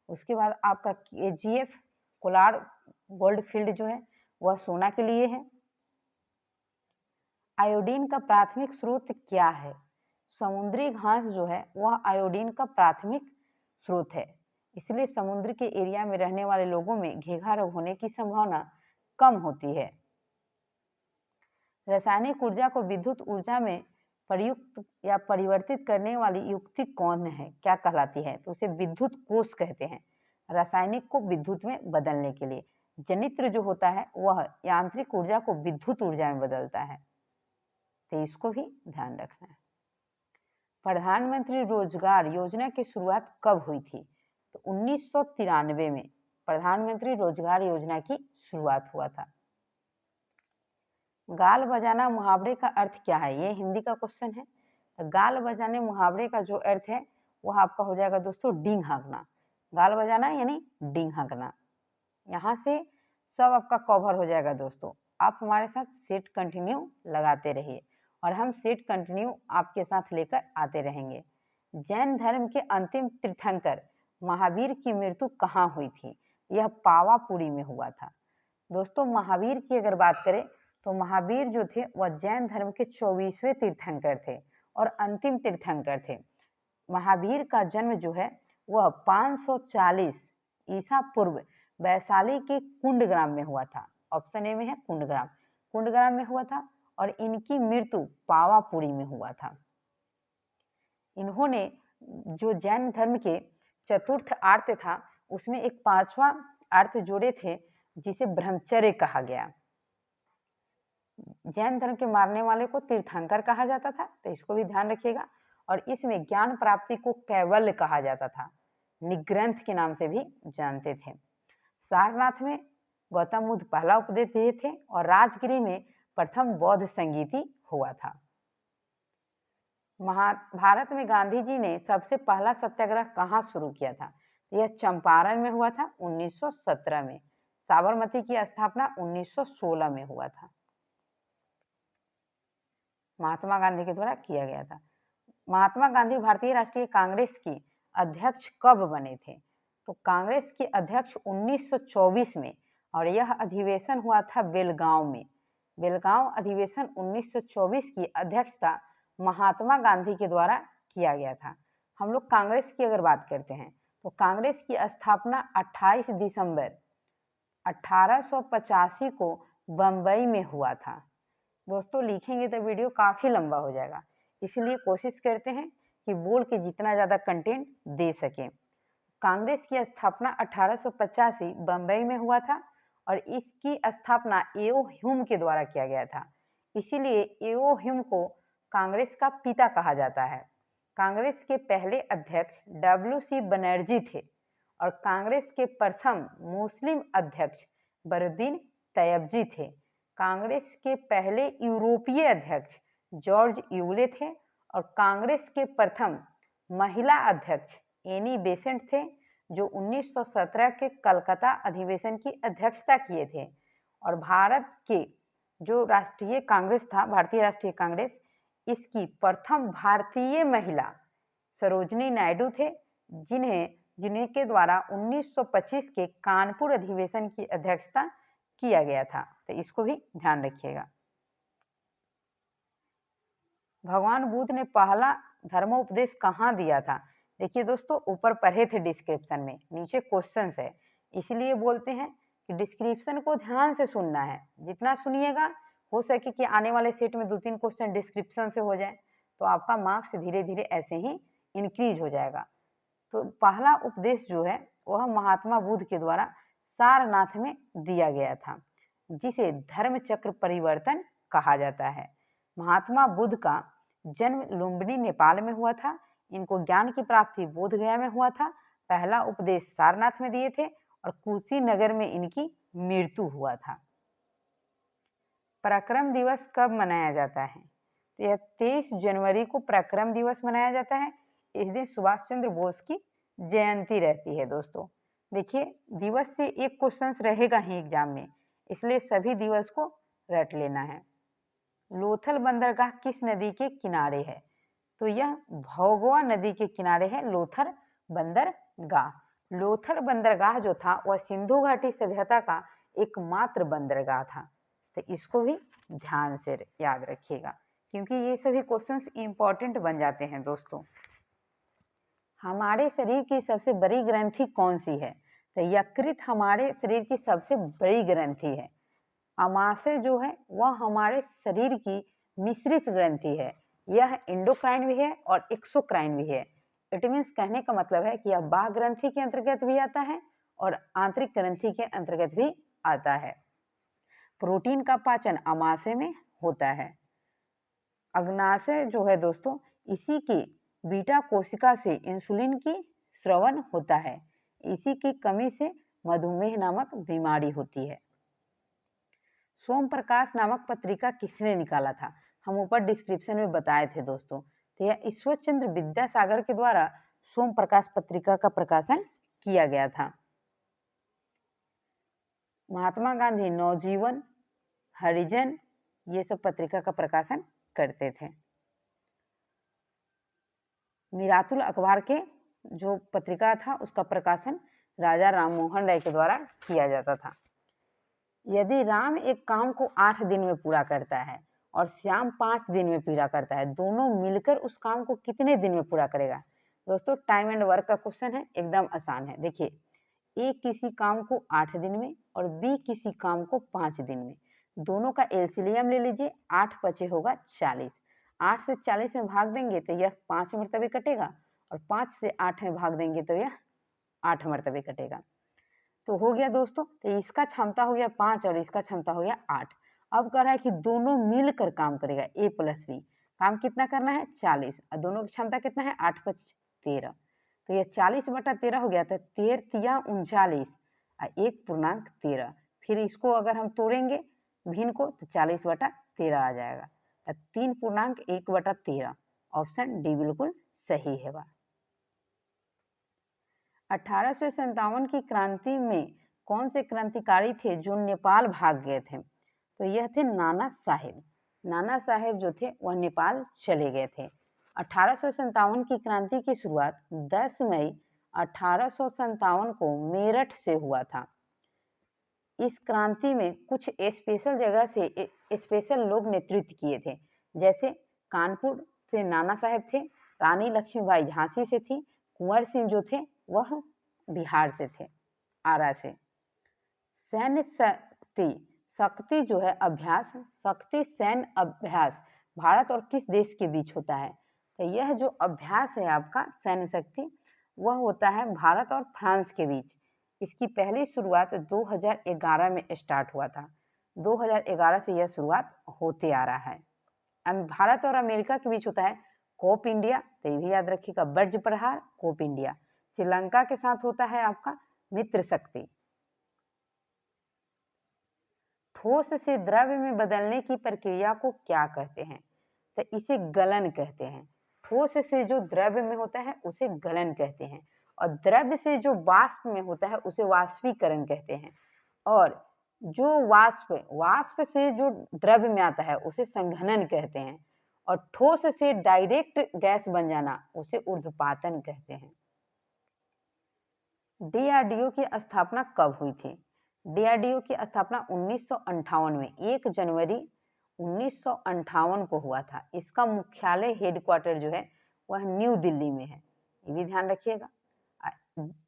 उसके बाद आपका KGF कोलार गोल्ड फील्ड जो है वह सोना के लिए है। आयोडीन का प्राथमिक स्रोत क्या है? समुद्री घास जो है वह आयोडीन का प्राथमिक स्रोत है। इसलिए समुद्र के एरिया में रहने वाले लोगों में घेघा रोग होने की संभावना कम होती है। रासायनिक ऊर्जा को विद्युत ऊर्जा में प्रयुक्त या परिवर्तित करने वाली युक्ति कौन है, क्या कहलाती है? तो उसे विद्युत कोष कहते हैं। रासायनिक को विद्युत में बदलने के लिए जनित्र जो होता है वह यांत्रिक ऊर्जा को विद्युत ऊर्जा में बदलता है, तो इसको भी ध्यान रखना है। प्रधानमंत्री रोजगार योजना की शुरुआत कब हुई थी? तो 1993 में प्रधानमंत्री रोजगार योजना की शुरुआत हुआ था। गाल बजाना मुहावरे का अर्थ क्या है? ये हिंदी का क्वेश्चन है। तो गाल बजाने मुहावरे का जो अर्थ है वह आपका हो जाएगा दोस्तों डींग हाँकना। गाल बजाना यानी डींग हाँकना। यहाँ से सब आपका कवर हो जाएगा दोस्तों। आप हमारे साथ सेट कंटिन्यू लगाते रहिए और हम सेट कंटिन्यू आपके साथ लेकर आते रहेंगे। जैन धर्म के अंतिम तीर्थंकर महावीर की मृत्यु कहाँ हुई थी? यह पावापुरी में हुआ था। दोस्तों महावीर की अगर बात करें तो महावीर जो थे वह जैन धर्म के 24वें तीर्थंकर थे और अंतिम तीर्थंकर थे। महावीर का जन्म जो है वह 540 ईसा पूर्व वैशाली के कुंडग्राम में हुआ था। ऑप्शन ए में है कुंडग्राम। कुंडग्राम में हुआ था और इनकी मृत्यु पावापुरी में हुआ था। इन्होंने जो जैन धर्म के चतुर्थ आर्त था उसमें एक पांचवा अर्थ जोड़े थे जिसे ब्रह्मचर्य कहा गया। जैन धर्म के मानने वाले को तीर्थंकर कहा जाता था, तो इसको भी ध्यान रखिएगा। और इसमें ज्ञान प्राप्ति को कैवल्य कहा जाता था, निग्रंथ के नाम से भी जानते थे। सारनाथ में गौतम बुद्ध पहला उपदेश दिए थे और राजगिरी में प्रथम बौद्ध संगीति हुआ था। भारत में गांधी जी ने सबसे पहला सत्याग्रह कहाँ शुरू किया था? यह चंपारण में हुआ था 1917 में। साबरमती की स्थापना 1916 में हुआ था, महात्मा गांधी के द्वारा किया गया था। महात्मा गांधी भारतीय राष्ट्रीय कांग्रेस की अध्यक्ष कब बने थे? तो कांग्रेस के अध्यक्ष 1924 में, और यह अधिवेशन हुआ था बेलगांव में। बेलगांव अधिवेशन 1924 की अध्यक्षता महात्मा गांधी के द्वारा किया गया था। हम लोग कांग्रेस की अगर बात करते हैं तो कांग्रेस की स्थापना 28 दिसंबर 1885 को बंबई में हुआ था। दोस्तों लिखेंगे तो वीडियो काफ़ी लंबा हो जाएगा, इसलिए कोशिश करते हैं कि बोल के जितना ज़्यादा कंटेंट दे सकें। कांग्रेस की स्थापना 1885 बंबई में हुआ था और इसकी स्थापना एओ ह्यूम के द्वारा किया गया था, इसीलिए एओ ह्यूम को कांग्रेस का पिता कहा जाता है। कांग्रेस के पहले अध्यक्ष डब्ल्यू.सी. बनर्जी थे और कांग्रेस के प्रथम मुस्लिम अध्यक्ष बरुद्दीन तैयबजी थे। कांग्रेस के पहले यूरोपीय अध्यक्ष जॉर्ज यूले थे और कांग्रेस के प्रथम महिला अध्यक्ष एनी बेसेंट थे, जो 1917 के कलकत्ता अधिवेशन की अध्यक्षता किए थे। और भारत के जो राष्ट्रीय कांग्रेस था, भारतीय राष्ट्रीय कांग्रेस, इसकी प्रथम भारतीय महिला सरोजनी नायडू थे, जिनके द्वारा 1925 के कानपुर अधिवेशन की अध्यक्षता किया गया था, तो इसको भी ध्यान रखिएगा। भगवान बुद्ध ने पहला धर्मोपदेश कहाँ दिया था? देखिए दोस्तों, ऊपर पढ़े थे डिस्क्रिप्शन में, नीचे क्वेश्चन है, इसलिए बोलते हैं कि डिस्क्रिप्शन को ध्यान से सुनना है। जितना सुनिएगा हो सके कि आने वाले सेट में 2-3 क्वेश्चन डिस्क्रिप्शन से हो जाए, तो आपका मार्क्स धीरे धीरे ऐसे ही इंक्रीज हो जाएगा। तो पहला उपदेश जो है वह महात्मा बुद्ध के द्वारा सारनाथ में दिया गया था, जिसे धर्म चक्र परिवर्तन कहा जाता है। महात्मा बुद्ध का जन्म लुम्बिनी नेपाल में हुआ था। इनको ज्ञान की प्राप्ति बोध गया में हुआ था। पहला उपदेश सारनाथ में दिए थे और कुशीनगर में इनकी मृत्यु हुआ था। पराक्रम दिवस कब मनाया जाता है? तो यह 23 जनवरी को पराक्रम दिवस मनाया जाता है। इस दिन सुभाष चंद्र बोस की जयंती रहती है। दोस्तों देखिए, दिवस से एक क्वेश्चन रहेगा ही एग्जाम में, इसलिए सभी दिवस को रट लेना है। लोथल बंदरगाह किस नदी के किनारे है? तो यह भोगवा नदी के किनारे है लोथल बंदरगाह। लोथल बंदरगाह जो था वह सिंधु घाटी सभ्यता का एकमात्र बंदरगाह था, तो इसको भी ध्यान से याद रखिएगा, क्योंकि ये सभी क्वेश्चंस इंपॉर्टेंट बन जाते हैं। दोस्तों, हमारे शरीर की सबसे बड़ी ग्रंथि कौन सी है? तो यकृत हमारे शरीर की सबसे बड़ी ग्रंथि है। आमाशय जो है वह हमारे शरीर की मिश्रित ग्रंथि है। यह एंडोक्राइन भी है और एक्सोक्राइन भी है। इट मीन्स कहने का मतलब है कि यह बाह्य ग्रंथि के अंतर्गत भी आता है और आंतरिक ग्रंथि के अंतर्गत भी आता है। प्रोटीन का पाचन आमाशय में होता है। अग्नाशय जो है दोस्तों, इसी की बीटा कोशिका से इंसुलिन की स्रवण होता है। इसी की कमी से मधुमेह नामक बीमारी होती है। सोम प्रकाश नामक पत्रिका किसने निकाला था? हम ऊपर डिस्क्रिप्शन में बताए थे दोस्तों। तो यह ईश्वर चंद्र विद्यासागर के द्वारा सोम प्रकाश पत्रिका का प्रकाशन किया गया था। महात्मा गांधी नवजीवन, हरिजन, ये सब पत्रिका का प्रकाशन करते थे। मीरातुल अखबार के जो पत्रिका था उसका प्रकाशन राजा राममोहन राय के द्वारा किया जाता था। यदि राम एक काम को 8 दिन में पूरा करता है और श्याम 5 दिन में पूरा करता है, दोनों मिलकर उस काम को कितने दिन में पूरा करेगा? दोस्तों, टाइम एंड वर्क का क्वेश्चन है, एकदम आसान है। देखिए, ए किसी काम को 8 दिन में और बी किसी काम को 5 दिन में, दोनों का एलसीएम ले लीजिए, 8 पचे होगा 40। 8 से 40 में भाग देंगे तो यह 5 मरतबे कटेगा और 5 से 8 में भाग देंगे तो यह 8 मरतबे कटेगा। तो हो गया दोस्तों, तो इसका क्षमता हो गया 5 और इसका क्षमता हो गया 8। अब कह रहा है कि दोनों मिलकर काम करेगा, ए प्लस बी। काम कितना करना है 40 और दोनों की क्षमता कितना है 8 5 13। तो यह 40/13 हो गया था, 13 39 और 1.13। फिर इसको अगर हम तोड़ेंगे भिन्न को तो 40/13 आ जाएगा। 3.1/13 ऑप्शन डी बिल्कुल सही है। 1857 की क्रांति में कौन से क्रांतिकारी थे जो नेपाल भाग गए थे? तो यह थे नाना साहेब। नाना साहेब जो थे वह नेपाल चले गए थे। 1857 की क्रांति की शुरुआत 10 मई 1857 को मेरठ से हुआ था। इस क्रांति में कुछ स्पेशल जगह से स्पेशल लोग नेतृत्व किए थे, जैसे कानपुर से नाना साहेब थे, रानी लक्ष्मीबाई झांसी से थी, कुंवर सिंह जो थे वह बिहार से थे, आरा से। सैन्य शक्ति, शक्ति जो है अभ्यास, शक्ति सैन्य अभ्यास भारत और किस देश के बीच होता है? तो यह जो अभ्यास है आपका सैन्य शक्ति वह होता है भारत और फ्रांस के बीच। इसकी पहली शुरुआत 2011 में स्टार्ट हुआ था। 2011 से यह शुरुआत होते आ रहा है। भारत और अमेरिका के बीच होता है कोप इंडिया, तो ये भी याद रखिएगा, वज्र प्रहार कोप इंडिया। श्रीलंका के साथ होता है आपका मित्र शक्ति। ठोस से द्रव्य में बदलने की प्रक्रिया को क्या कहते हैं? तो इसे गलन कहते हैं। ठोस से जो द्रव्य में होता है उसे गलन कहते हैं और द्रव्य से जो वाष्प में होता है उसे वाष्पीकरण कहते हैं और जो वाष्प से जो द्रव्य में आता है उसे संघनन कहते हैं और ठोस से डायरेक्ट गैस बन जाना उसे ऊर्ध्वपातन कहते हैं। डीआरडीओ की स्थापना कब हुई थी? डीआरडीओ की स्थापना 1958 में 1 जनवरी 1958 को हुआ था। इसका मुख्यालय हेडक्वार्टर जो है वह न्यू दिल्ली में है, ये भी ध्यान रखिएगा।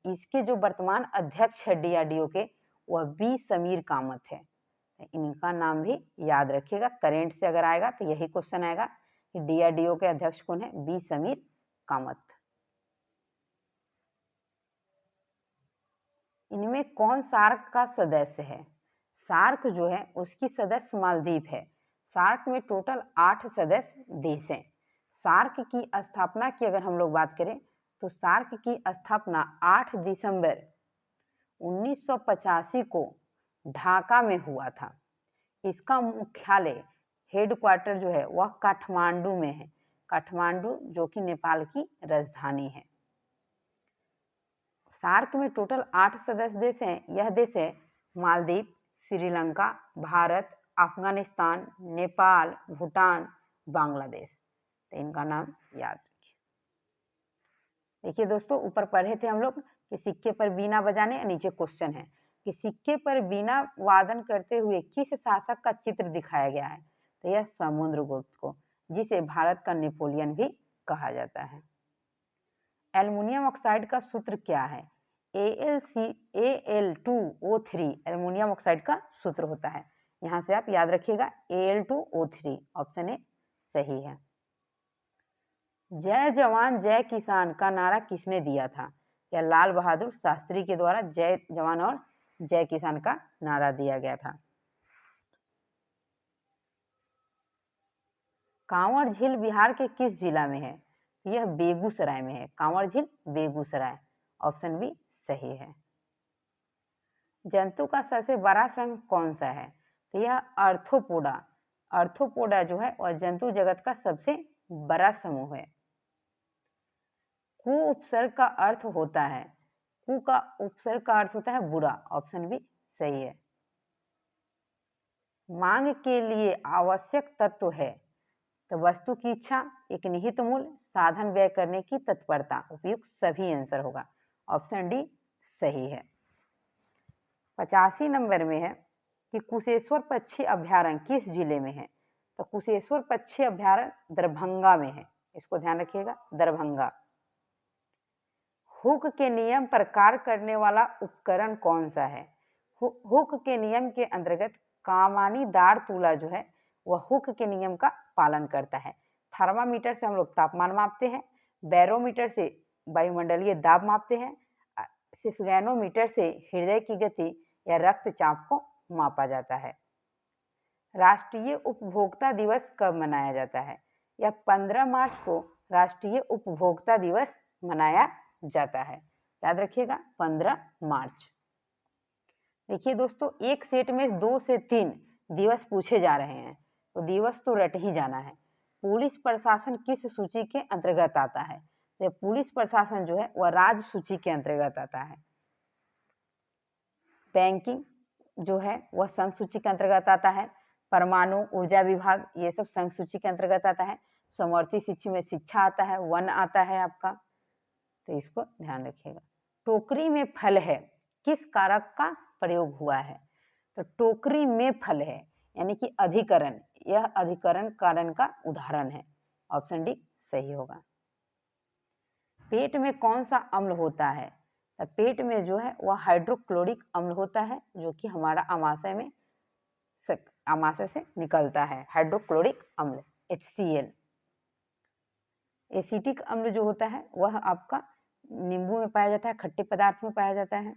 इसके जो वर्तमान अध्यक्ष है डीआरडीओ के वह बी समीर कामत है, इनका नाम भी याद रखिएगा। करेंट से अगर आएगा तो यही क्वेश्चन आएगा कि डीआरडीओ के अध्यक्ष कौन है? बी समीर कामत। इनमें कौन सार्क का सदस्य है? सार्क जो है उसकी सदस्य मालदीव है। सार्क में टोटल 8 सदस्य देश हैं। सार्क की स्थापना की अगर हम लोग बात करें तो सार्क की स्थापना 8 दिसंबर 1985 को ढाका में हुआ था। इसका मुख्यालय हेडक्वार्टर जो है वह काठमांडू में है, काठमांडू जो कि नेपाल की राजधानी है। सार्क में टोटल 8 सदस्य देश हैं। यह देश है मालदीव, श्रीलंका, भारत, अफगानिस्तान, नेपाल, भूटान, बांग्लादेश। तो इनका नाम याद रखिए। देखिए दोस्तों, ऊपर पढ़े थे हम लोग कि सिक्के पर बीना बजाने, नीचे क्वेश्चन है कि सिक्के पर बीना वादन करते हुए किस शासक का चित्र दिखाया गया है? तो यह समुद्रगुप्त को, जिसे भारत का नेपोलियन भी कहा जाता है। एल्युमिनियम ऑक्साइड का सूत्र क्या है? Al2O3 एल्युमिनियम ऑक्साइड का सूत्र होता है। यहाँ से आप याद रखिएगा Al2O3, ऑप्शन ए सही है। जय जवान जय किसान का नारा किसने दिया था? या लाल बहादुर शास्त्री के द्वारा जय जवान और जय किसान का नारा दिया गया था। कांवर झील बिहार के किस जिला में है? यह बेगूसराय में है। कांवर झील बेगूसराय, ऑप्शन बी सही है। जंतु का सबसे बड़ा संघ कौन सा है? तो यह आर्थ्रोपोडा। आर्थ्रोपोडा जो है वह जंतु जगत का सबसे बड़ा समूह है। कु उपसर्ग का अर्थ होता है, कु का उपसर्ग का अर्थ होता है बुरा, ऑप्शन बी सही है। मांग के लिए आवश्यक तत्व है तो वस्तु की इच्छा, एक निहित मूल्य, साधन व्यय करने की तत्परता, उपयुक्त सभी आंसर होगा, ऑप्शन डी सही है। 85 नंबर में है कि कुशेश्वर पक्षी अभ्यारण्य किस जिले में है? तो कुशेश्वर पक्षी अभ्यारण्य दरभंगा में है, इसको ध्यान रखिएगा, दरभंगा। हुक के नियम पर कार्य करने वाला उपकरण कौन सा है? हुक के नियम के अंतर्गत कमानीदार तूला जो है वह हुक के नियम का पालन करता है। थर्मामीटर से हम लोग तापमान मापते हैं, बैरोमीटर से वायुमंडलीय दाब मापते हैं, सिफगैनोमीटर से हृदय की गति या रक्तचाप को मापा जाता है। राष्ट्रीय उपभोक्ता दिवस कब मनाया जाता है? यह 15 मार्च को राष्ट्रीय उपभोक्ता दिवस मनाया जाता है। याद रखिएगा 15 मार्च। देखिए दोस्तों, एक सेट में 2 से 3 दिवस पूछे जा रहे हैं, तो दिवस तो रट ही जाना है। पुलिस प्रशासन किस सूची के अंतर्गत आता है? तो पुलिस प्रशासन जो है वह राज्य सूची के अंतर्गत आता है। बैंकिंग जो है वह संघ सूची के अंतर्गत आता है। परमाणु ऊर्जा विभाग ये सब संघ सूची के अंतर्गत आता है। समवर्ती शिक्षा में शिक्षा आता है, वन आता है आपका, तो इसको ध्यान रखिएगा। टोकरी में फल है किस कारक का प्रयोग हुआ है? तो टोकरी में फल है यानी कि अधिकरण, यह अधिकरण कारण का उदाहरण है। ऑप्शन डी सही होगा। पेट में कौन सा अम्ल होता है? तो पेट में जो है वह हाइड्रोक्लोरिक अम्ल होता है, जो कि हमारा आमाशय से निकलता है। हाइड्रोक्लोरिक अम्ल HCl। एसिटिक अम्ल जो होता है वह आपका नींबू में पाया जाता है, खट्टे पदार्थ में पाया जाता है।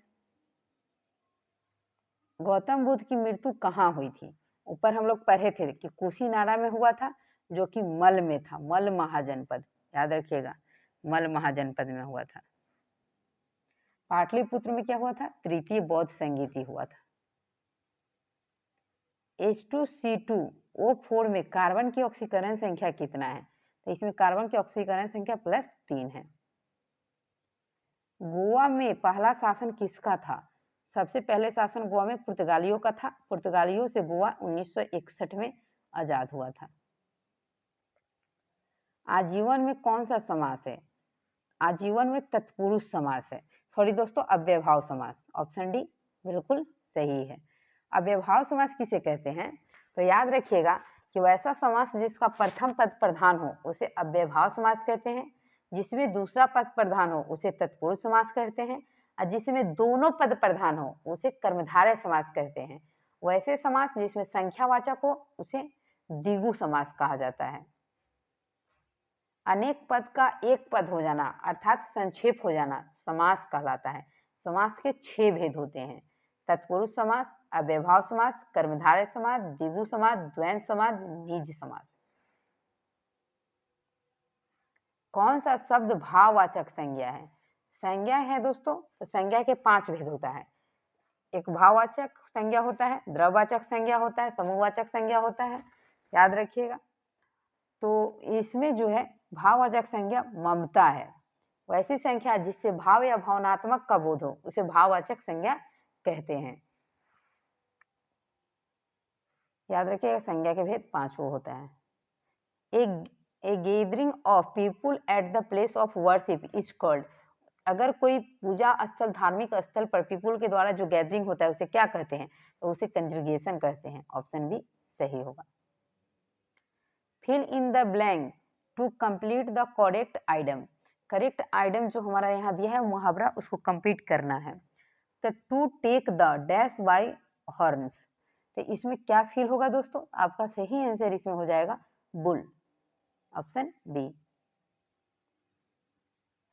गौतम बुद्ध की मृत्यु कहाँ हुई थी? ऊपर हम लोग पढ़े थे कि कुशीनारा में हुआ था, जो कि मल में था, मल महाजनपद। याद रखिएगा, मल महाजनपद में हुआ था। पाटलिपुत्र में क्या हुआ था? तृतीय बौद्ध संगीति हुआ था। H2C2O4 में कार्बन की ऑक्सीकरण संख्या कितना है? तो इसमें कार्बन की ऑक्सीकरण संख्या +3 है। गोवा में पहला शासन किसका था? सबसे पहले शासन गोवा में पुर्तगालियों का था। पुर्तगालियों से गोवा 1961 में आजाद हुआ था। आजीवन में कौन सा समास है? आजीवन में तत्पुरुष समास है। सॉरी दोस्तों, अव्ययभाव समास। ऑप्शन डी बिल्कुल सही है। अव्ययभाव समास किसे कहते हैं? तो याद रखिएगा कि वैसा समास जिसका प्रथम पद प्रधान हो उसे अव्ययभाव समास कहते हैं, जिसमें दूसरा पद प्रधान हो उसे तत्पुरुष समास कहते हैं, और जिसमें दोनों पद प्रधान हो उसे कर्मधारय समास कहते हैं। वैसे समास जिसमें संख्यावाचक हो उसे द्विगु समास कहा जाता है। अनेक पद का एक पद हो जाना अर्थात संक्षेप हो जाना समास कहलाता है। समास के 6 भेद होते हैं: तत्पुरुष समास, अव्ययभाव समास, कर्मधारय समास, द्विगु समास, द्वंद्व समास, निज समास। कौन सा शब्द भाववाचक संज्ञा है? संज्ञा है दोस्तों, तो संज्ञा के 5 भेद होता है। एक भाववाचक संज्ञा होता है, द्रव्यवाचक संज्ञा होता है, समूहवाचक संज्ञा होता है। याद रखिएगा। तो इसमें जो है भाववाचक संज्ञा ममता है। वैसी संख्या जिससे भाव या भावनात्मक का बोध हो उसे भाववाचक संज्ञा कहते हैं। याद रखिएगा, संज्ञा के भेद 5 होता है। A gathering of people at the place of worship is called. अगर कोई पूजा स्थल, धार्मिक स्थल पर पीपुल के द्वारा जो गैदरिंग होता है उसे क्या कहते हैं? तो उसे कंज्यूगेशन कहते हैं। ऑप्शन बी सही होगा। Fill in the blank to complete the correct item. Correct item जो हमारा यहाँ दिया है मुहावरा, उसको कंप्लीट करना है। तो to take the dash by horns, तो इसमें क्या फील होगा दोस्तों? आपका सही आंसर इसमें हो जाएगा bull. Option B.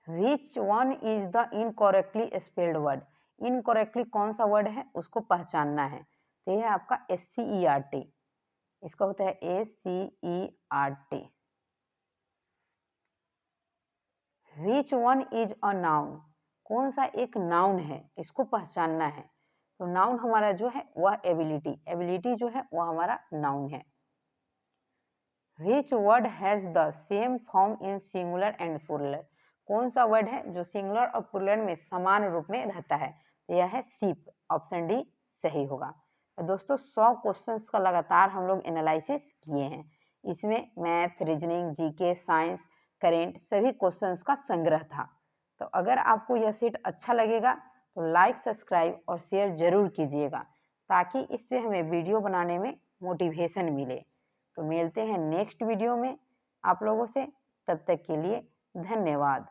Which one is the incorrectly spelled word. Incorrectly कौन सा वर्ड है उसको पहचानना है। तो यह है आपका SCERT, इसका होता है ACERT। Which one is a noun, कौन सा एक नाउन है इसको पहचानना है। तो नाउन हमारा जो है वह एबिलिटी, एबिलिटी जो है वह हमारा नाउन है। Which word has the same form in singular and plural, कौन सा वर्ड है जो सिंगुलर और प्लूरल में समान रूप में रहता है? यह है शीप। ऑप्शन डी सही होगा। तो दोस्तों 100 क्वेश्चंस का लगातार हम लोग एनालिसिस किए हैं। इसमें math, reasoning, GK, science, current सभी क्वेश्चंस का संग्रह था। तो अगर आपको यह सेट अच्छा लगेगा तो लाइक, सब्सक्राइब और शेयर जरूर कीजिएगा, ताकि इससे हमें वीडियो बनाने में मोटिवेशन मिले। तो मिलते हैं नेक्स्ट वीडियो में आप लोगों से, तब तक के लिए धन्यवाद।